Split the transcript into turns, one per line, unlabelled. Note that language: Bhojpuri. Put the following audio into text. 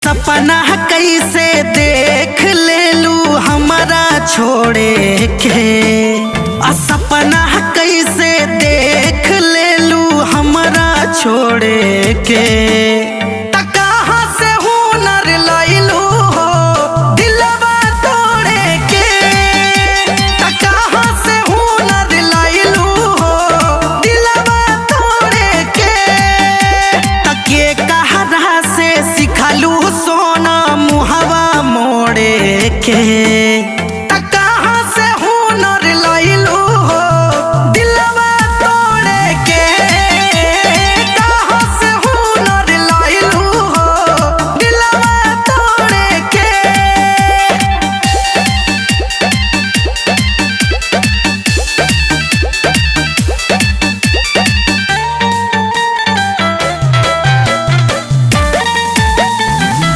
सपना कैसे देख लेलू हमारा छोड़े के। सपना कैसे देख लेलू हमारा छोड़े के। कहाँ से हुनर लैलू हो दिलवा तोड़े के। कहाँ से हुनर लैलू हो दिलवा तोड़े के। के कहरा से सिखलू सोना मुहवा मोड़े के।